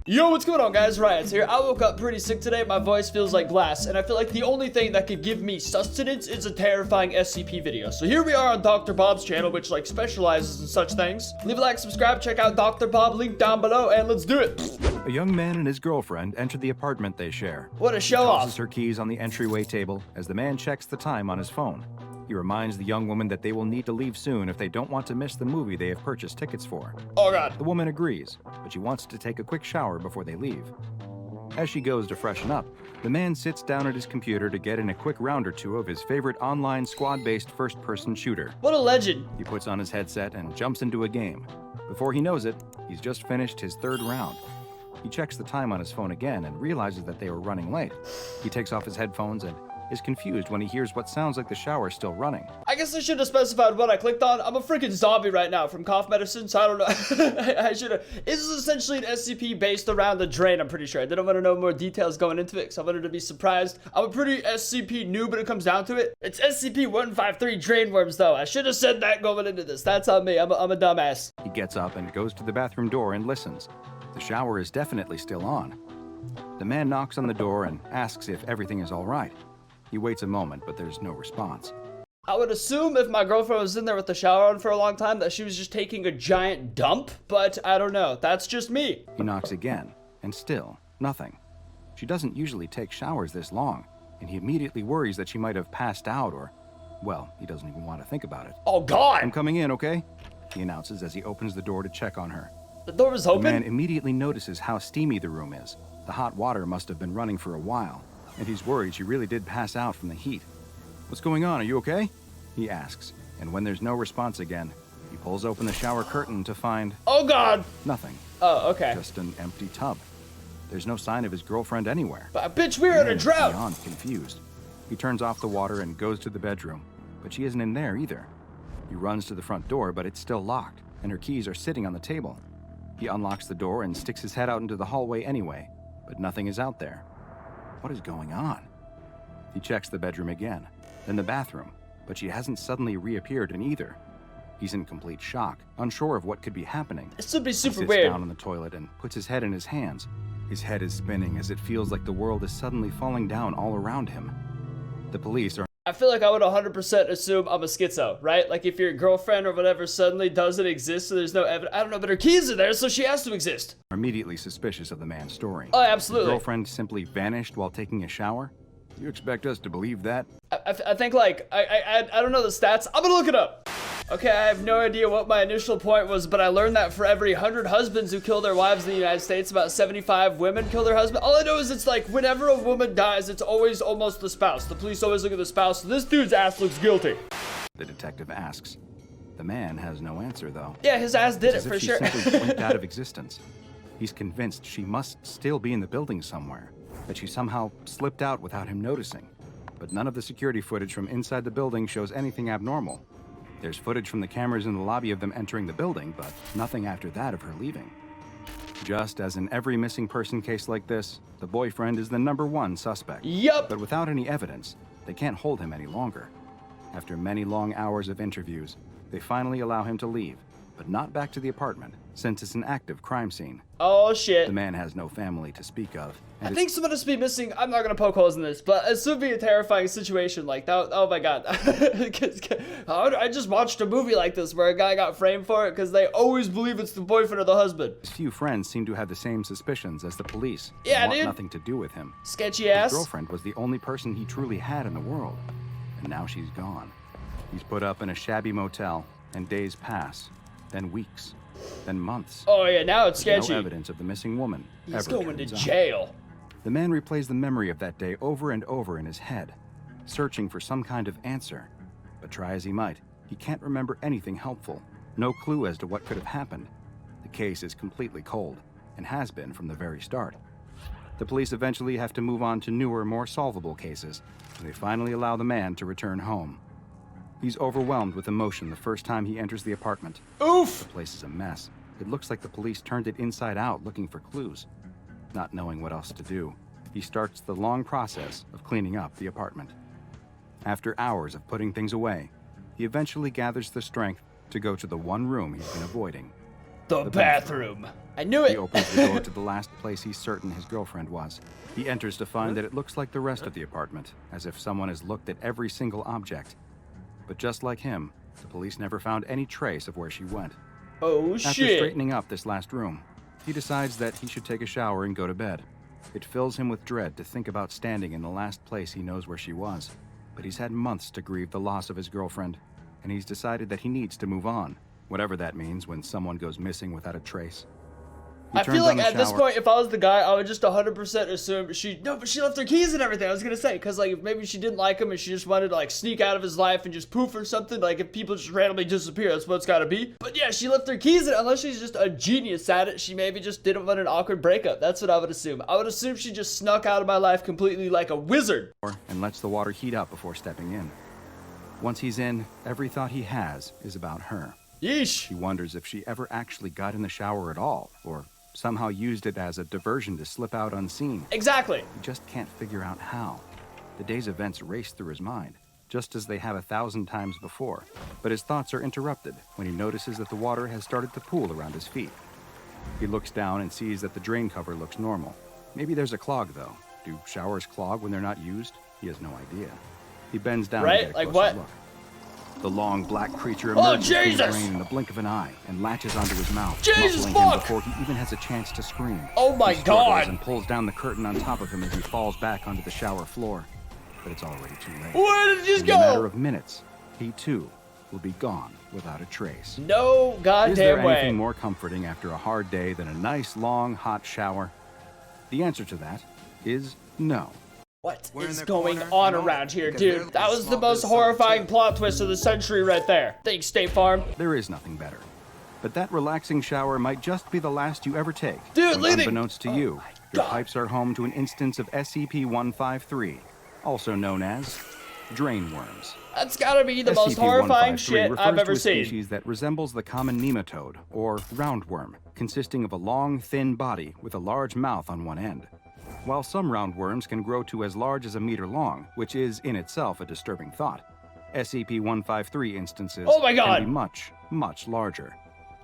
Yo, what's going on, guys? Ryan's here. I woke up pretty sick today. My voice feels like glass, and I feel like the only thing that could give me sustenance is a terrifying SCP video. So here we are on Dr. Bob's channel, which like specializes in such things. Leave a like, subscribe, check out Dr. Bob, link down below, and let's do it. A young man and his girlfriend enter the apartment they share. What a show He off. tosses her keys on the entryway table as the man checks the time on his phone. He reminds the young woman that they will need to leave soon if they don't want to miss the movie they have purchased tickets for. Oh god. The woman agrees, but she wants to take a quick shower before they leave. As she goes to freshen up, the man sits down at his computer to get in a quick round or two of his favorite online squad-based first-person shooter. What a legend. He puts on his headset and jumps into a game. Before he knows it, he's just finished his third round. He checks the time on his phone again and realizes that they were running late. He takes off his headphones and is confused when he hears what sounds like the shower still running. I guess I should have specified what I clicked on. I'm a freaking zombie right now from cough medicine, so I don't know. I should have. This is essentially an SCP based around the drain, I'm pretty sure. I didn't want to know more details going into it, because I wanted to be surprised. I'm a pretty SCP noob when it comes down to it. It's SCP-153 drain worms, though. I should have said that going into this. That's on me. I'm a dumbass. He gets up and goes to the bathroom door and listens. The shower is definitely still on. The man knocks on the door and asks if everything is all right. He waits a moment, but there's no response. I would assume if my girlfriend was in there with the shower on for a long time that she was just taking a giant dump, but I don't know. That's just me. He knocks again, and still, nothing. She doesn't usually take showers this long, and he immediately worries that she might have passed out or, well, he doesn't even want to think about it. Oh, God. I'm coming in, okay? He announces as he opens the door to check on her. The door was open? The man immediately notices how steamy the room is. The hot water must have been running for a while, and he's worried she really did pass out from the heat. What's going on? Are you okay? He asks, and when there's no response again, he pulls open the shower curtain to find... Oh, God. Nothing. Oh, okay. Just an empty tub. There's no sign of his girlfriend anywhere. But bitch, we're in a drought. Beyond confused. He turns off the water and goes to the bedroom, but she isn't in there either. He runs to the front door, but it's still locked, and her keys are sitting on the table. He unlocks the door and sticks his head out into the hallway anyway, but nothing is out there. What is going on? He checks the bedroom again, then the bathroom, but she hasn't suddenly reappeared in either. He's in complete shock, unsure of what could be happening. This would be super he sits weird. down on the toilet and puts his head in his hands. His head is spinning as it feels like the world is suddenly falling down all around him. The police are I feel like I would 100% assume I'm a schizo, right? Like if your girlfriend or whatever suddenly doesn't exist, so there's no evidence. I don't know, but her keys are there, so she has to exist. immediately suspicious of the man's story. Oh, absolutely. His girlfriend simply vanished while taking a shower? You expect us to believe that? I think like, I don't know the stats. I'm gonna look it up. Okay, I have no idea what my initial point was, but I learned that for every 100 husbands who kill their wives in the United States, about 75 women kill their husband. All I know is it's like whenever a woman dies, it's always almost the spouse. The police always look at the spouse. So this dude's ass looks guilty. The detective asks. The man has no answer, though. Yeah, his ass did It's it as for if sure. she simply blinked out of existence. He's convinced she must still be in the building somewhere, that she somehow slipped out without him noticing. But none of the security footage from inside the building shows anything abnormal. There's footage from the cameras in the lobby of them entering the building, but nothing after that of her leaving. Just as in every missing person case like this, the boyfriend is the #1 suspect. Yup. But without any evidence, they can't hold him any longer. After many long hours of interviews, they finally allow him to leave, but not back to the apartment, since it's an active crime scene. Oh shit. The man has no family to speak of. I think someone must be missing. I'm not gonna poke holes in this, but it would be a terrifying situation like that. Oh my god. I just watched a movie like this where a guy got framed for it because they always believe it's the boyfriend or the husband. His few friends seem to have the same suspicions as the police. Yeah, and want dude. nothing to do with him. Sketchy ass. His girlfriend was the only person he truly had in the world, and now she's gone. He's put up in a shabby motel, and days pass, then weeks, then months. Oh yeah, now it's There's sketchy. no evidence of the missing woman. He's ever going to turns up. jail. The man replays the memory of that day over and over in his head, searching for some kind of answer. But try as he might, he can't remember anything helpful. No clue as to what could have happened. The case is completely cold, and has been from the very start. The police eventually have to move on to newer, more solvable cases, and they finally allow the man to return home. He's overwhelmed with emotion the first time he enters the apartment. Oof! The place is a mess. It looks like the police turned it inside out looking for clues. Not knowing what else to do, he starts the long process of cleaning up the apartment. After hours of putting things away, he eventually gathers the strength to go to the one room he's been avoiding. The bathroom. I knew it. He opens the door to the last place he's certain his girlfriend was. He enters to find that it looks like the rest of the apartment, as if someone has looked at every single object. But just like him, the police never found any trace of where she went. Oh, After shit. straightening up this last room, he decides that he should take a shower and go to bed. It fills him with dread to think about standing in the last place he knows where she was. But he's had months to grieve the loss of his girlfriend, and he's decided that he needs to move on, whatever that means when someone goes missing without a trace. He I turns feel like on the at this shower- point, if I was the guy, I would just 100% assume but she left her keys and everything. I was gonna say, because like maybe she didn't like him and she just wanted to like sneak out of his life and just poof or something. Like if people just randomly disappear, that's what it's gotta be. But yeah, she left her keys, and unless she's just a genius at it, she maybe just didn't want an awkward breakup. That's what I would assume. I would assume she just snuck out of my life completely like a wizard. and lets the water heat up before stepping in. Once he's in, every thought he has is about her. Yeesh. He wonders if she ever actually got in the shower at all, or somehow used it as a diversion to slip out unseen. Exactly. He just can't figure out how. The day's events race through his mind, just as they have 1,000 times before. But his thoughts are interrupted when he notices that the water has started to pool around his feet. He looks down and sees that the drain cover looks normal. Maybe there's a clog, though. Do showers clog when they're not used? He has no idea. He bends down Right? to get a Like closer what? look. The long black creature Oh, emerges from the Jesus! drain in the blink of an eye and latches onto his mouth, Jesus muffling fuck! him before he even has a chance to scream. Oh my He struggles God! and pulls down the curtain on top of him as he falls back onto the shower floor. But it's already too late. Where did it just In a matter go? of minutes, he too will be gone without a trace. No Is there goddamn anything way. more comforting after a hard day than a nice, long, hot shower? The answer to that is no. What We're in is the going corner, on you know, around here, because they're dude? That was the small most business horrifying owners, too. plot twist of the century right there. Thanks, State Farm. There is nothing better. But that relaxing shower might just be the last you ever take. Dude, when leading- unbeknownst to Oh you, my your God. pipes are home to an instance of SCP-153, also known as drain worms. That's gotta be the most horrifying shit refers I've ever to a seen. species that resembles the common nematode, or roundworm, consisting of a long, thin body with a large mouth on one end. While some roundworms can grow to as large as a meter long, which is in itself a disturbing thought, SCP-153 instances Oh my can God. be much, much larger.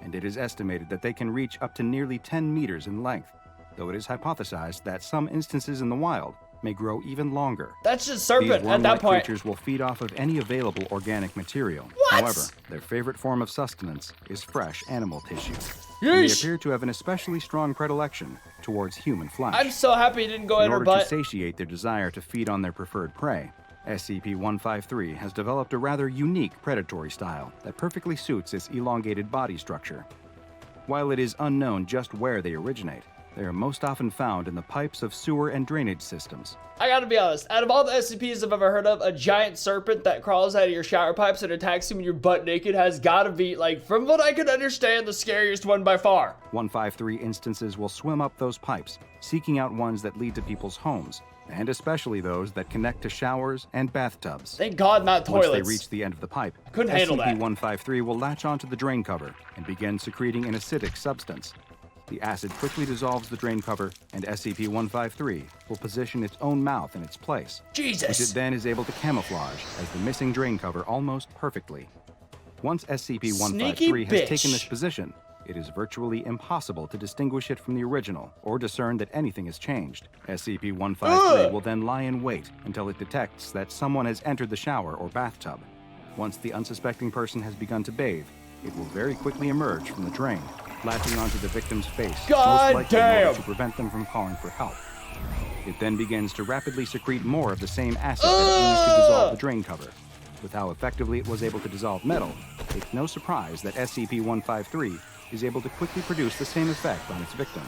And it is estimated that they can reach up to nearly 10 meters in length, though it is hypothesized that some instances in the wild may grow even longer. That's just These serpent at worm-like that point. creatures will feed off of any available organic material. What? However, their favorite form of sustenance is fresh animal tissue. And they Yeesh. appear to have an especially strong predilection towards human flesh. I'm so happy it didn't go in In her order to butt. satiate their desire to feed on their preferred prey, SCP-153 has developed a rather unique predatory style that perfectly suits its elongated body structure. While it is unknown just where they originate, they are most often found in the pipes of sewer and drainage systems. I gotta be honest, out of all the SCPs I've ever heard of, a giant serpent that crawls out of your shower pipes and attacks you when you're butt naked has gotta be, like, from what I can understand, the scariest one by far. 153 instances will swim up those pipes, seeking out ones that lead to people's homes, and especially those that connect to showers and bathtubs. Thank God not Once toilets. they reach the end of the pipe, Couldn't handle that. SCP-153 will latch onto the drain cover and begin secreting an acidic substance. The acid quickly dissolves the drain cover, and SCP-153 will position its own mouth in its place, which Jesus. it then is able to camouflage as the missing drain cover almost perfectly. Once SCP-153 Sneaky has bitch. taken this position, it is virtually impossible to distinguish it from the original or discern that anything has changed. SCP-153 Ugh. will then lie in wait until it detects that someone has entered the shower or bathtub. Once the unsuspecting person has begun to bathe, it will very quickly emerge from the drain, latching onto the victim's face, God most likely in order damn. to prevent them from calling for help. It then begins to rapidly secrete more of the same acid that it used to dissolve the drain cover. With how effectively it was able to dissolve metal, it's no surprise that SCP-153 is able to quickly produce the same effect on its victim.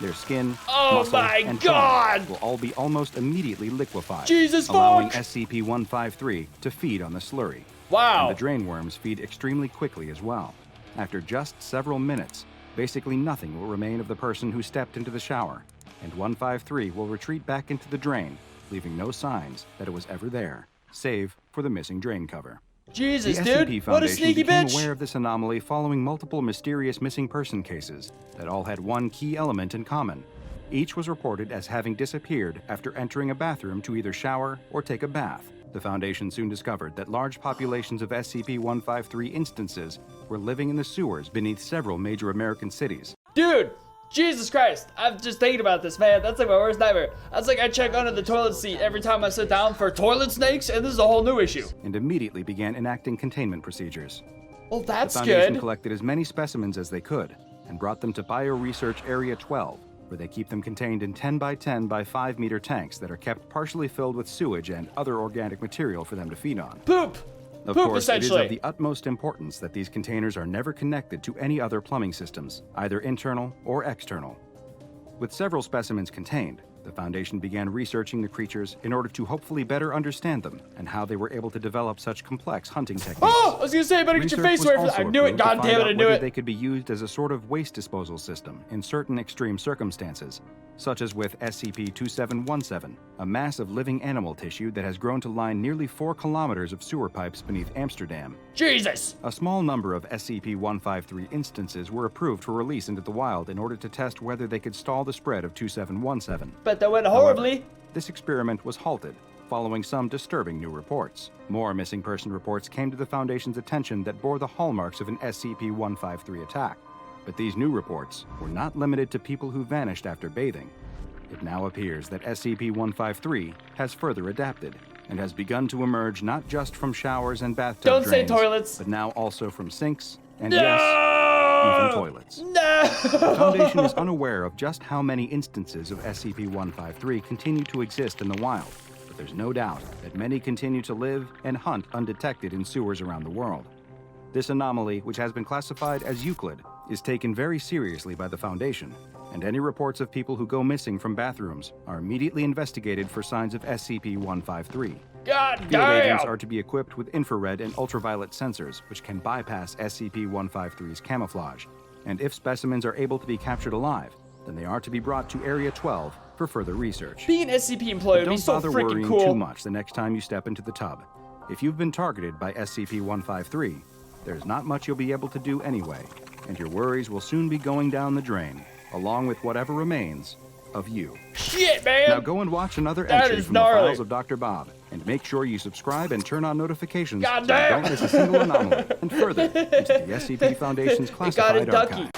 Their skin, Oh muscle, my and God! bone will all be almost immediately liquefied, Jesus allowing fuck! SCP-153 to feed on the slurry. Wow. And the drain worms feed extremely quickly as well. After just several minutes, basically nothing will remain of the person who stepped into the shower, and 153 will retreat back into the drain, leaving no signs that it was ever there, save for the missing drain cover. Jesus, The dude. SCP What a Foundation sneaky became bitch. aware of this anomaly following multiple mysterious missing person cases that all had one key element in common. Each was reported as having disappeared after entering a bathroom to either shower or take a bath. The Foundation soon discovered that large populations of SCP-153 instances were living in the sewers beneath several major American cities. Dude, Jesus Christ, I'm just thinking about this, man. That's like my worst nightmare. That's like I check under the toilet seat every time I sit down for toilet snakes, and this is a whole new issue. And immediately began enacting containment procedures. Well, that's the Foundation good. collected as many specimens as they could and brought them to Bioresearch Area 12, where they keep them contained in 10 by 10 by 5 meter tanks that are kept partially filled with sewage and other organic material for them to feed on. Poop! Of Poop, course, it is essentially. of the utmost importance that these containers are never connected to any other plumbing systems, either internal or external. With several specimens contained, the Foundation began researching the creatures in order to hopefully better understand them and how they were able to develop such complex hunting techniques. Oh, I was gonna say, better get your Research face was away from also that. I knew it. approved to God find damn it, out I knew whether it. They could be used as a sort of waste disposal system in certain extreme circumstances, such as with SCP-2717, a mass of living animal tissue that has grown to line nearly 4 kilometers of sewer pipes beneath Amsterdam. Jesus! A small number of SCP-153 instances were approved for release into the wild in order to test whether they could stall the spread of 2717. But that went horribly. However, this experiment was halted following some disturbing new reports. More missing person reports came to the Foundation's attention that bore the hallmarks of an SCP-153 attack. But these new reports were not limited to people who vanished after bathing. It now appears that SCP-153 has further adapted and has begun to emerge not just from showers and bathtub Don't say drains, toilets. but now also from sinks and, No! yes, even toilets. No! The Foundation is unaware of just how many instances of SCP-153 continue to exist in the wild, but there's no doubt that many continue to live and hunt undetected in sewers around the world. This anomaly, which has been classified as Euclid, is taken very seriously by the Foundation, and any reports of people who go missing from bathrooms are immediately investigated for signs of SCP-153. God Field damn! agents are to be equipped with infrared and ultraviolet sensors, which can bypass SCP-153's camouflage. And if specimens are able to be captured alive, then they are to be brought to Area 12 for further research. Being an SCP employee would be Don't so bother freaking worrying cool. too much the next time you step into the tub. If you've been targeted by SCP-153, there's not much you'll be able to do anyway, and your worries will soon be going down the drain, along with whatever remains of you. Shit, man! Now go and watch another That entry is from gnarly. the files of Dr. Bob, and make sure you subscribe and turn on notifications so you Goddamn! don't miss a single anomaly, and further into the SCP Foundation's It got classified a ducky. archive.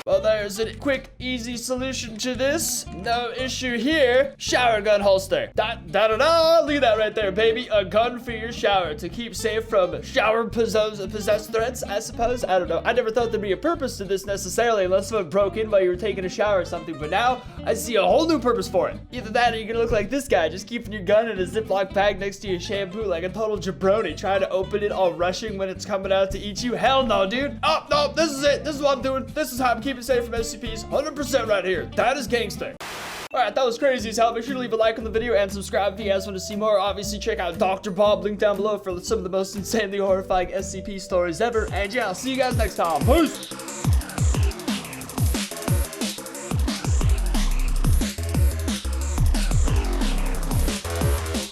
Well, there's a quick, easy solution to this. No issue here. Shower gun holster. Da-da-da-da. Look at that right there, baby. A gun for your shower to keep safe from shower possessed threats, I suppose. I don't know. I never thought there'd be a purpose to this necessarily unless someone broke in while you were taking a shower or something. But now, I see a whole new purpose for it. Either that or you're gonna look like this guy, just keeping your gun in a Ziploc bag next to your shampoo like a total jabroni, trying to open it all rushing when it's coming out to eat you. Hell no, dude. Oh, no, this is it. This is what I'm doing. This is how I'm keeping safe from SCPs. 100% right here. That is gangster. Alright, that was crazy as hell. Make sure to leave a like on the video and subscribe if you guys want to see more. Obviously, check out Dr. Bob, link down below for some of the most insanely horrifying SCP stories ever. And yeah, I'll see you guys next time. Peace!